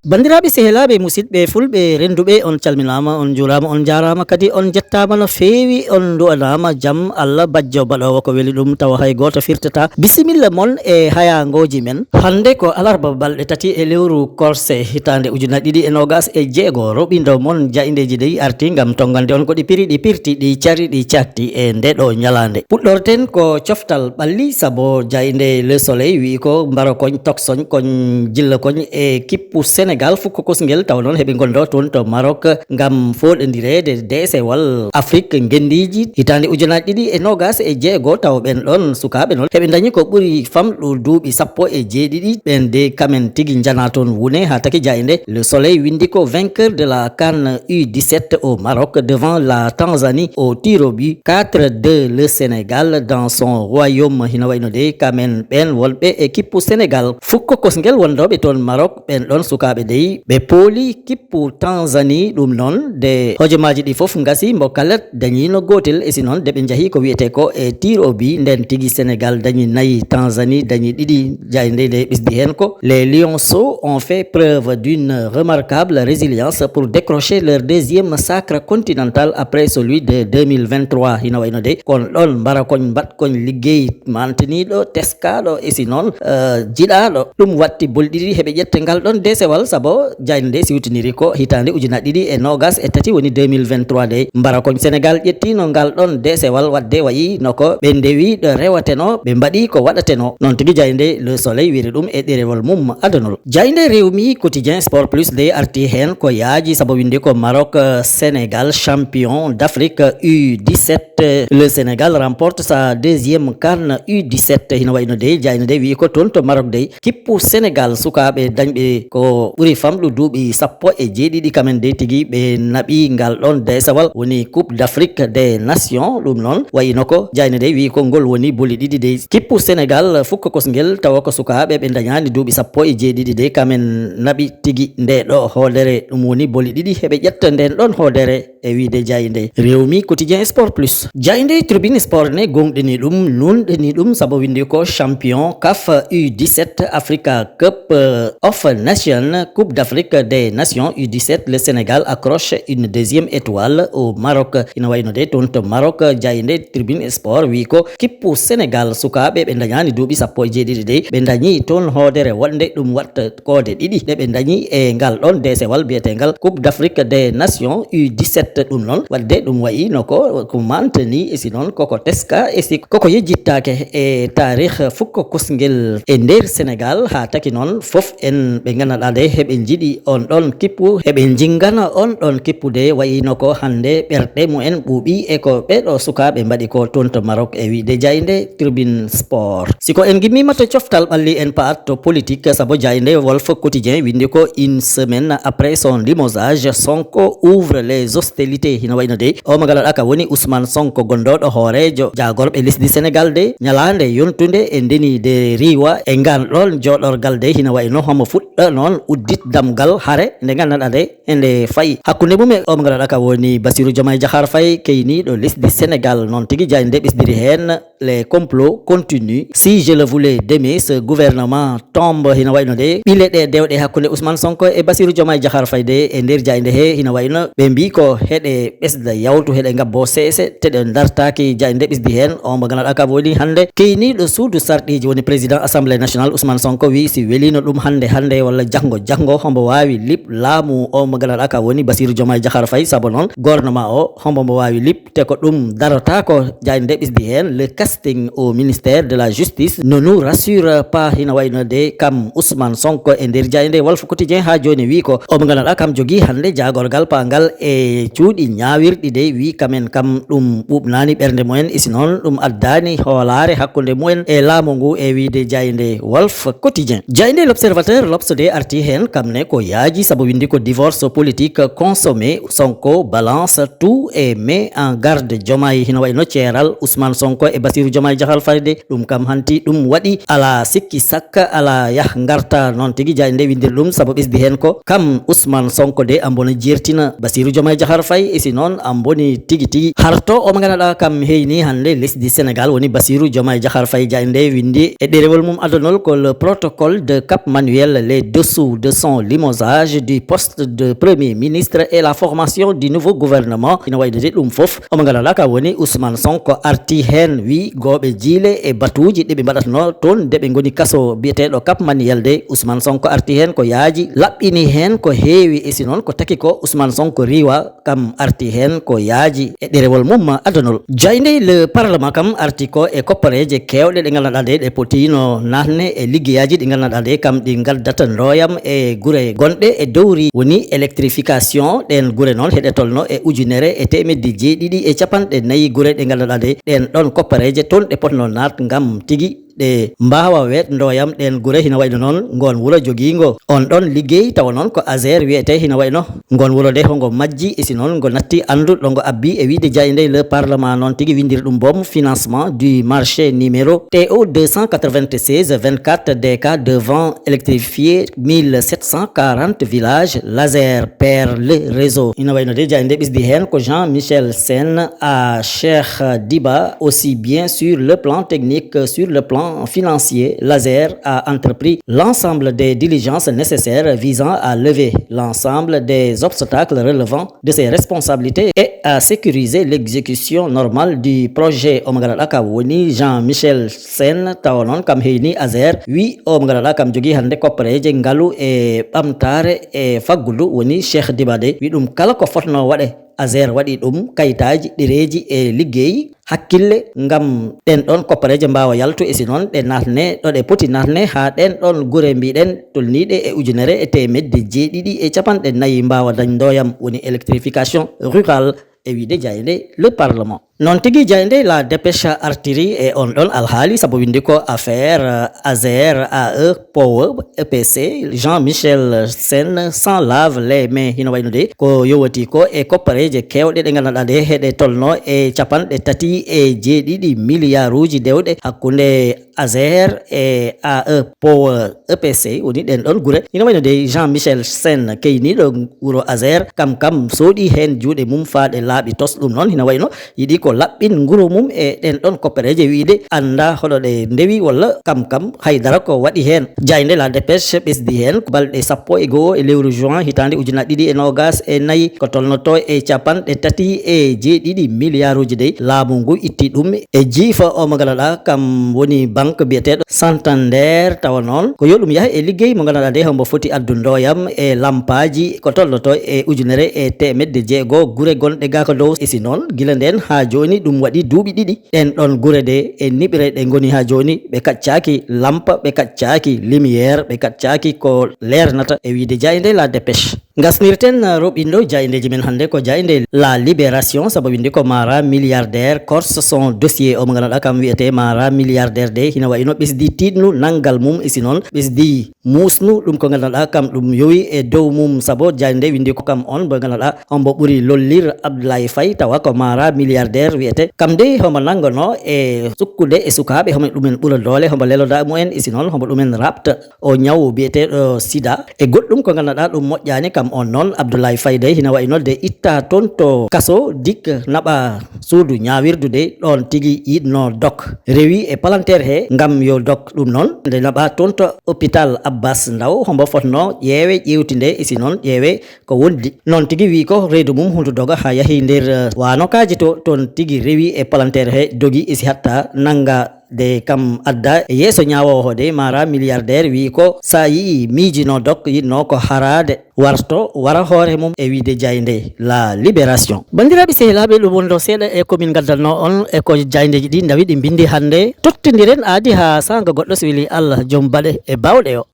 bandiraɓe sehilaɓe musidɓe fulɓe renduɓe on calminama on jurama on jarama kadi on jettama no fewi on du'anama jaam Allah bajjo baɗowo ko weeli ɗum tawa hay goto firtata bisimilla moon e hayangoji men hande ko alarba balɗe tati e lewru korse hitande ujunnaje ɗiɗi e nogas e jeego roɓindo moon jayndeji dey arti gam tongande on ko ɗi piri ɗi pirti ɗi cari ɗi catti e ndeɗo ñalande puɗɗorten ko coftal ɓalli saabu jaynde le soleil wi ko mbaro koñ toksoñ koñ jilla koñ e kippu sénégal fukko kosgel taw noon heɓe gondo toon to Maroc gam foɗodirede desewal Afrique gendiji hitande ujunnaje ɗiɗi e nogas e jeego taw ɓen ɗon sukaɓe noon heɓe dañi ko ɓuuri famɗu duuɓi sappo e jeeɗiɗi ɓen de kamen tigui jana toon wune ha taki jayde le soleil windi ko vainqueur de la CAN U17 au Maroc devant la Tanzanie au tir au but 4-2 le Sénégal dans son royaume hina wayno de kamen ɓen wonɓe équipe Sénégal fukko kosgel wondoɓe toon Maroc ɓen ɗon sukaɓe dey ɓe pooli kippu Tanzanie ɗum noon de hojomaji ɗi foof gasi mbo kalat dañino gotel e si noon deɓe jaahi ko wiyete ko e tir au but nden tigui Sénégal dañi nayyi Tanzanie dañi ɗiɗi jayde de ɓisdi hen ko les lionceaux ont fait preuve d'une remarquable résilience pour décrocher leur deuxième sacre continental après celui de 2023 hina wayno de kon ɗon mbara koñ mbat koñ liggey mantiniɗo teskaɗo e si noon jiɗaɗo ɗum watti bolɗiɗi heɓe ƴetta ngal ɗon desewal saabu jayde nde siwtiniri ko hitande ujunnaje ɗiɗi e nogas e tati woni 2023 de mbara koñ Sénégal ƴettino ngal ɗon desewal wadde wayi noko ɓe ndewi ɗo rewateno ɓe mbaɗi ko waɗateno noon tigui jayde le soleil wiri ɗum e ɗerewol mum adanol jayde rewmi quotidien sport plus de arti hen ko yaaji saabu windi ko Maroc Sénégal champion d'Afrique U17 le Sénégal remporte sa deuxième CAN U17 hino wayno de jayde nde wi ko toon to Maroc de kippu Sénégal sukaɓe dañɓe ko ɓuuri famɗu duuɓi sappo e jeeɗiɗi kamen de tigui ɓe naɓi ngal ɗon desawal woni coupe d'Afrique des nations ɗum noon wayino ko jayde de wi ko ngol woni boli ɗiɗi de kippu Sénégal fukko kosgel tawa ko sukaɓe ɓe dañani duuɓi sappo e jeeɗiɗi de kamen naɓi tigui nde ɗo hoodere ɗum woni boli ɗiɗi heɓe ƴetta nden ɗon hoodere e wiide jayde rewmi quotidien sport plus jayde tribune sport ne gonɗini ɗum nunɗini ɗum saabu windi ko champion CAF U17 Africa Cup of Nations coupe d'Afrique des nations U17 le Sénégal accroche une deuxième étoile au Maroc ina wayno de toon to Maroc jayde tribune sport wi ko kippu Sénégal sukaɓe ɓe dañani duuɓi sappo e jeeɗiɗi de ɓe dañi toon hoodere wonde ɗum watta koode ɗiɗi ɗe ɓe dañi e ngal ɗon desewal biyetegal coupe d'Afrique des nations U17 ɗum noon wadde ɗum wayi noko ko mantani e si noon koko teska e si koko yejjittake e tarikh fukko kosgel e nder Sénégal ha taki noon foof en ɓe ganduɗa de heɓe jiiɗi on ɗon kippu heɓe jingana on ɗon kippude wayino ko hande ɓerɗe mumen ɓuuɓi e ko ɓeɗo sukaɓe mbaɗi ko toon to Maroc e wiide jayde tribune sport siko en gimmima to coftal ɓalli en paat to politique saabu jayde Walf Quotidien windi ko une semaine après son limogeage Sonko ouvre les hostilités hino wayno de o mo ganduɗa ka woni Ousmane Sonko gonɗoɗo hoorejo jagorɓe lesdi Sénégal de ñalande yontude e ndeni de riwa e ngal ɗon joɗorgal de hino wayno homo fuɗɗa noon uddit damgal haare nde ganduɗa de ende fayi hakkude mum e o mo ganduɗa ka woni Bassirou Diomaye Diakhar Faye keyniɗo lesdi Sénégal noon tigui jayde ɓesdiri hen les complots continuent si je le voulais demain ce gouvernement tombe hino wayno de ɓile ɗe dewɗe hakkude Ousmane Sonko e Bassirou Diomaye Diakhar Faye de e nder jayde he hino wayno ɓe mbi ko heɗe ɓesda yawtu heɗe gabbo seese teɗe dartaki jayde ɓesdi hen o mo ganduɗa ka woni hande keyniɗo suudu sarɗiji woni président assemblée nationale Ousmane Sonko wi si welino ɗum hande walla janggo hombo wawi lib laamu o mo ganduɗa ka woni Bassirou Diomaye Diakhar Faye saabu noon gouvernement o hombo mo wawi lib te ko ɗum darata ko jayde ɓesdi hen le casting au ministère de la justice ne nous rassure pas hina wayno de kam Ousmane Sonko e nder jayde Walf Quotidien ha joni wi ko o mo ganduɗa kam jogui hande jagorgal pangal e cuuɗi ñawirɗi de wi kamen kam ɗum ɓuɓnani ɓernde mumen isi noon ɗum addani hoolare hakkude mumen e laamu ngu e wiide jayde Walf Quotidien jayde l'observateur L'Obs de arti hen kamne ko yaaji sabu windi ko divorce politique consommé. Sonko balance tout et met en garde Diomaye hino wayno ceeral Ousmane Sonko e Bassirou Diomaye Diakhar Faye de ɗum kam hanti ɗum waɗi ala sikki sakka ala yah garta non tigi jayde windir ɗum sabu ɓesdi hen ko kam Ousmane Sonko de amboni jertina Bassirou Diomaye Diakhar Faye e si noon amboni tigi harto o mo ganduɗa kam heyni hande lesdi Sénégal woni Bassirou Diomaye Diakhar Faye jayde windi e ɗerewol mum adonol ko le protocole de Cap Manuel, les dessous de son limogeage du poste de premier ministre et la formation du nouveau gouvernement ina waydete ɗum fof omo ganduɗa ka woni Ousmane Sonko arti hen wi goɓe jiile e batuji ɗeɓe mbaɗatno toon nde ɓe goni kaso biyeteɗo Cap Manuel de Ousmane Sonko arti hen ko yaaji laɓɓini hen ko heewi e si noon ko taki ko Ousmane Sonko riwa kam arti hen ko yaaji e ɗerewol mum adonol jayde le parlement kam arti ko e koppareje kewɗe ɗe ganduɗa de ɗe potino natne e liggeyaji ɗi ganduɗa de kam ɗi gaddata ndoyam e guure gonɗe e dowri woni électrification ɗen guure noon heɗe tolno e ujunere e temedde jeeɗiɗi e capanɗe nayyi guure ɗe ganduɗa de ɗen ɗon koppareje toon ɗe potno nat gam tigui ɗe mbawa wet ndoyam ɗen guure hina wayno noon gon wuuro joguigo on ɗon liggey tawa noon ko ASER wiyete hina wayno gon wuuro de hongo majji e si noon ngo natti anduɗo ngo abbi e wiide jayde le parlement noon tigui windiri ɗum bom financement du marché numéro TO 296 24 DK devant électrifier 1740 villages laser perd le réseau ina wayno de jayde ɓisdi hen ko Jean-Michel Sène à Cheikh Diba aussi bien sur le plan technique sur le plan financier. Laser a entrepris l'ensemble des diligences nécessaires visant à lever l'ensemble des obstacles relevant de ses responsabilités et à sécuriser l'exécution normale du projet. Omagara woni Jean-Michel Sen tawonon kam heyni ASER wi omagara kam jogi hande koppareje ngalu e ɓamtare e faggulu woni Cheikh Dibade wi ɗum kala ko fotno waɗe ASER waɗi ɗum kayitaji ɗereji e liggey hakkille ngam ɗen ɗon koppareje mbawa yaltu e si noon ɗe natne ɗo ɗe poti natne ha ɗen ɗon guure mbiɗen tolniɗe e ujunere e temedde jeeɗiɗi e capanɗe nayyi mbawa dañ ndoyam woni électrification rurale e wiide jayde le parlement non tigui jayde la dépêche artiri e on ɗon alhaali sabu windi ko affaire ASER AE Power EPC Jean-Michel Sène s'en lave les mains hino waynude ko yowati ko e koppareje kewɗe ɗe ganduɗa ɗe heɗe tolno e capanɗe tati e jeeɗiɗi milliard uji dewɗe hakkude ASER e AE Power EPC woni ɗen ɗon guure hino waynude Jean-Michel Sène keyniɗo wuro ASER kam soɗi hen juuɗe mum faaɗe laaɓi tos ɗum noon hino wayno yiɗi ko laɓɓin nguro mum e ɗen ɗon koppareje wiide anda hoɗo ɗe ndewi walla kam haydara ko waɗi hen jayde la dépêche ɓesdi hen ko balɗe 12 e lewru juin hitande ujuna ɗiɗi e nogas e nayyi ko tolnoto e capanɗe tati e jeeɗiɗi milliard uji dey laamu ngu itti ɗum e jiifa o mo ganduɗa kam woni banque biyeteɗo Santander tawa noon ko yo ɗum yaaha e liggey mo ganduɗa de hombo foti addu ndoyam e lampaji ko tolnoto e ujunere e temedde jeego guure gonɗe ga ko dow e si noon gila nden ha joni ɗum waɗi duuɓi ɗiɗi ɗen ɗon guure de e niɓre ɗe goni ha joni ɓe kaccaki lampa ɓe kaccaki lumiére ɓe kaccaki ko lernata e wiide jayde la dépêche gasnirten roɓinɗo jaydeji men hande ko jayde la libération sabu windi ko Mara milliardaire corse son dossier o mo ganduɗa kam wiyete Mara milliardaire de hina wayno ɓesdi tiɗnu nanggal mum e si noon ɓesdi musnu ɗum ko ganduɗa kam ɗum yowi e dow mum sabu jayde windi ko kam on bo ganduɗa hombo ɓuuri lollir Abdoulaye Faye tawa ko Mara milliardaire wiyete kam de homo nangono e sukkude e sukaɓe homo ɗumen ɓuura doole homo leloda mumen e si noon homo ɗumen rabta o ñaw biyeteɗo sida e goɗɗum ko ganduɗa ɗum moƴƴani kam on noon Abdoulaye Faye de hina wayno de itta toon to kaso dik naɓa suudu ñawirdude ɗon tigui yiɗno dok rewi e palantere he ngam yo dok ɗum noon nde naɓa toon to hôpital Abbas Ndaw hombo fotno ƴeewe ƴewtide e si noon ƴeewe ko wondi noon tigui wi ko reedu mum hunto doga ha yahi nder wano kaji to toon tigui rewi e palantere he dogi e si hatta nanga de kam adda e yeeso ñawowo de Mara milliardaire wi ko sa yii miijino dok yinno ko harade warto wara hoore mum e wiide jayde la libération bandiraɓe sehilaɓe ɗum wonɗo seeɗa e komin gaddanno on e ko jaydeji ɗi dawi ɗi bindi hande tottodiren aadi ha sanga goɗɗo so weeli Allah joom baɗe e bawɗe o